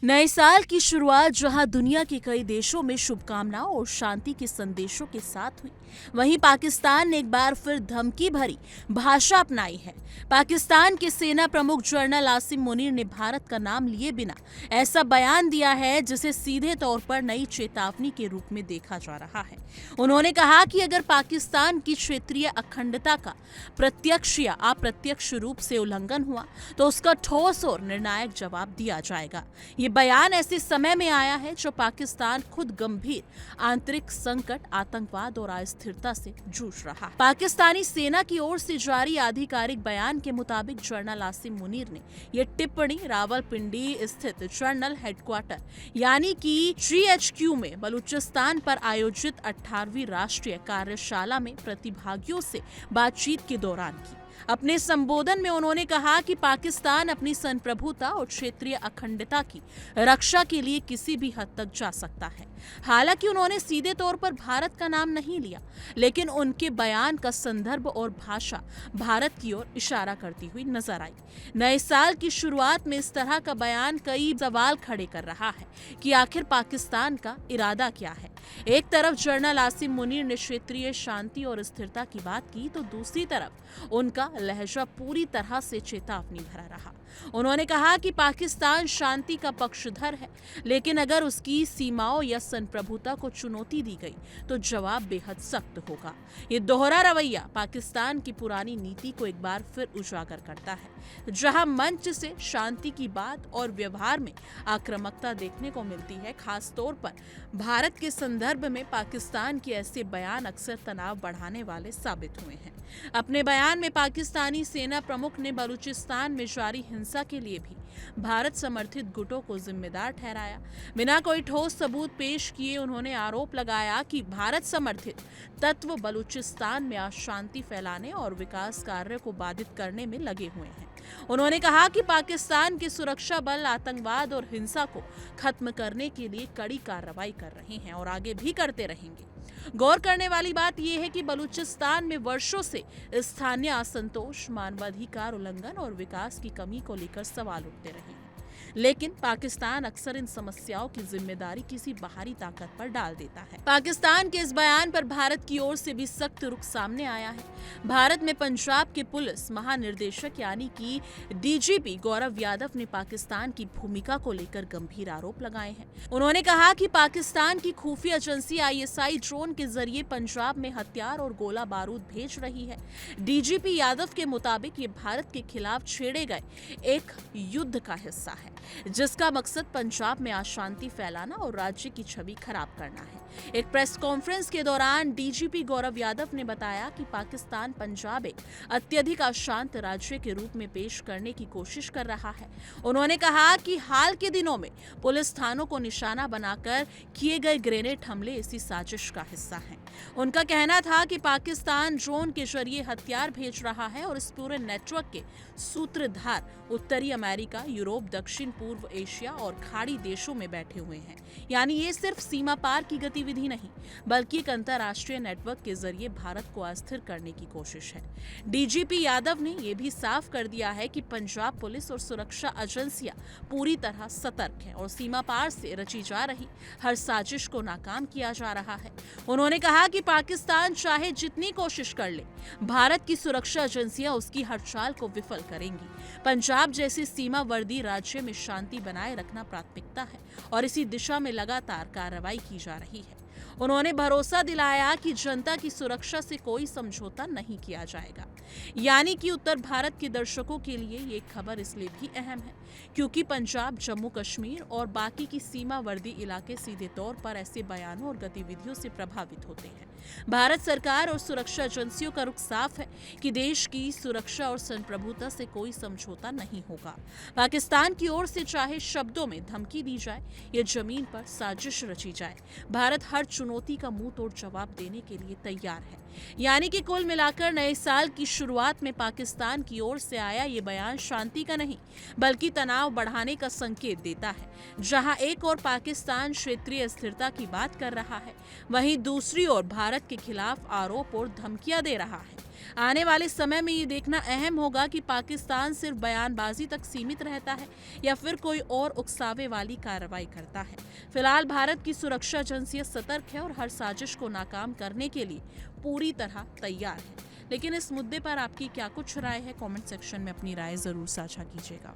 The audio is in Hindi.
नए साल की शुरुआत जहां दुनिया के कई देशों में शुभकामनाओं और शांति के संदेशों के साथ हुई, वहीं पाकिस्तान ने एक बार फिर धमकी भरी भाषा अपनाई है। पाकिस्तान के सेना प्रमुख जनरल आसिम मुनीर ने भारत का नाम लिए बिना ऐसा बयान दिया है जिसे सीधे तौर पर नई चेतावनी के रूप में देखा जा रहा है। उन्होंने कहा कि अगर पाकिस्तान की क्षेत्रीय अखंडता का प्रत्यक्ष या अप्रत्यक्ष रूप से उल्लंघन हुआ तो उसका ठोस और निर्णायक जवाब दिया जाएगा। ये बयान ऐसे समय में आया है जब पाकिस्तान खुद गंभीर आंतरिक संकट, आतंकवाद और अस्थिरता से जूझ रहा है। पाकिस्तानी सेना की ओर से जारी आधिकारिक बयान के मुताबिक जनरल आसिम मुनीर ने यह टिप्पणी रावलपिंडी स्थित जनरल हेडक्वार्टर यानी कि GHQ में बलूचिस्तान पर आयोजित 18वीं राष्ट्रीय कार्यशाला में प्रतिभागियों से बातचीत के दौरान की। अपने संबोधन में उन्होंने कहा कि पाकिस्तान अपनी संप्रभुता और क्षेत्रीय अखंडता की रक्षा के लिए किसी भी हद तक जा सकता है। हालांकि उन्होंने सीधे तौर पर भारत का नाम नहीं लिया, लेकिन उनके बयान का संदर्भ और भाषा भारत की ओर इशारा करती हुई नजर आई। नए साल की शुरुआत में इस तरह का बयान कई सवाल खड़े कर रहा है कि आखिर पाकिस्तान का इरादा क्या है। एक तरफ जनरल आसिम मुनीर ने क्षेत्रीय शांति और स्थिरता की बात की, तो दूसरी तरफ उनका लहजा पूरी तरह से चेतावनी भरा रहा। उन्होंने कहा कि पाकिस्तान शांति का पक्षधर है, लेकिन अगर उसकी सीमाओं या संप्रभुता को चुनौती दी गई तो जवाब बेहद सख्त होगा। ये दोहरा रवैया पाकिस्तान की पुरानी नीति को एक बार फिर उजागर करता है, जहां मंच से शांति की बात और व्यवहार में आक्रामकता देखने को मिलती है। खास तौर पर भारत के संदर्भ में पाकिस्तान के ऐसे बयान अक्सर तनाव बढ़ाने वाले साबित हुए हैं। अपने बयान में पाकिस्तानी सेना प्रमुख ने बलूचिस्तान में जारी हिंसा के लिए भी भारत समर्थित गुटों को जिम्मेदार ठहराया। बिना कोई ठोस सबूत पेश किए उन्होंने आरोप लगाया कि भारत समर्थित तत्व बलूचिस्तान में अशांति फैलाने और विकास कार्य को बाधित करने में लगे हुए हैं। उन्होंने कहा कि पाकिस्तान के सुरक्षा बल आतंकवाद और हिंसा को खत्म करने के लिए कड़ी कार्रवाई कर रहे हैं और आगे भी करते रहेंगे। गौर करने वाली बात यह है कि बलूचिस्तान में वर्षों से स्थानीय असंतोष, मानवाधिकार उल्लंघन और विकास की कमी को लेकर सवाल उठते रहे हैं, लेकिन पाकिस्तान अक्सर इन समस्याओं की जिम्मेदारी किसी बाहरी ताकत पर डाल देता है। पाकिस्तान के इस बयान पर भारत की ओर से भी सख्त रुख सामने आया है। भारत में पंजाब के पुलिस महानिर्देशक यानी कि DGP गौरव यादव ने पाकिस्तान की भूमिका को लेकर गंभीर आरोप लगाए हैं। उन्होंने कहा कि पाकिस्तान की खुफिया एजेंसी ISI ड्रोन के जरिए पंजाब में हथियार और गोला बारूद भेज रही है। DGP यादव के मुताबिक ये भारत के खिलाफ छेड़े गए एक युद्ध का हिस्सा है, जिसका मकसद पंजाब में अशांति फैलाना और राज्य की छवि खराब करना है। एक प्रेस कॉन्फ्रेंस के दौरान DGP गौरव यादव ने बताया कि पाकिस्तान पंजाब एक अत्यधिक अशांत राज्य के रूप में पेश करने की कोशिश कर रहा है। उन्होंने कहा कि हाल के दिनों में पुलिस थानों को निशाना बनाकर किए गए ग्रेनेड हमले इसी साजिश का हिस्सा हैं। उनका कहना था कि पाकिस्तान ड्रोन के जरिए हथियार भेज रहा है और इस पूरे नेटवर्क के सूत्रधार उत्तरी अमेरिका, यूरोप, दक्षिण पूर्व एशिया और खाड़ी देशों में बैठे हुए हैं। यानी ये सिर्फ सीमा पार की गतिविधि नहीं, बल्कि एक अंतर्राष्ट्रीय नेटवर्क के जरिए भारत को अस्थिर करने की कोशिश है। DGP यादव ने यह भी साफ कर दिया है कि पंजाब पुलिस और सुरक्षा एजेंसियां पूरी तरह सतर्क हैं और सीमा पार से रची जा रही हर साजिश को नाकाम किया जा रहा है। उन्होंने कहा कि पाकिस्तान चाहे जितनी कोशिश कर ले, भारत की सुरक्षा एजेंसियां उसकी हर चाल को विफल करेंगी। पंजाब जैसे सीमावर्ती राज्य में शांति बनाए रखना प्राथमिकता है और इसी दिशा में लगातार कार्रवाई की जा रही है। उन्होंने भरोसा दिलाया कि जनता की सुरक्षा से कोई समझौता नहीं किया जाएगा। यानी कि उत्तर भारत के दर्शकों के लिए ये खबर इसलिए भी अहम है क्योंकि पंजाब, जम्मू कश्मीर और बाकी की सीमावर्ती इलाके सीधे तौर पर ऐसे बयानों और गतिविधियों से प्रभावित होते हैं। भारत सरकार और सुरक्षा एजेंसियों का रुख साफ है कि देश की सुरक्षा और संप्रभुता से कोई समझौता नहीं होगा। पाकिस्तान की ओर से चाहे शब्दों में धमकी दी जाए या जमीन पर साजिश रची जाए, भारत हर चुनौती का मुंह तोड़ जवाब देने के लिए तैयार है। यानी कि कुल मिलाकर नए साल की शुरुआत में पाकिस्तान की ओर से आया ये बयान शांति का नहीं, बल्कि तनाव बढ़ाने का संकेत देता है। जहां एक ओर पाकिस्तान क्षेत्रीय स्थिरता की बात कर रहा है, वहीं दूसरी ओर भारत के खिलाफ आरोप और धमकियां दे रहा है। आने वाले समय में ये देखना अहम होगा कि पाकिस्तान सिर्फ बयानबाजी तक सीमित रहता है या फिर कोई और उकसावे वाली कार्रवाई करता है। फिलहाल भारत की सुरक्षा एजेंसियां सतर्क है और हर साजिश को नाकाम करने के लिए पूरी तरह तैयार है। लेकिन इस मुद्दे पर आपकी क्या कुछ राय है? कमेंट सेक्शन में अपनी राय जरूर साझा कीजिएगा।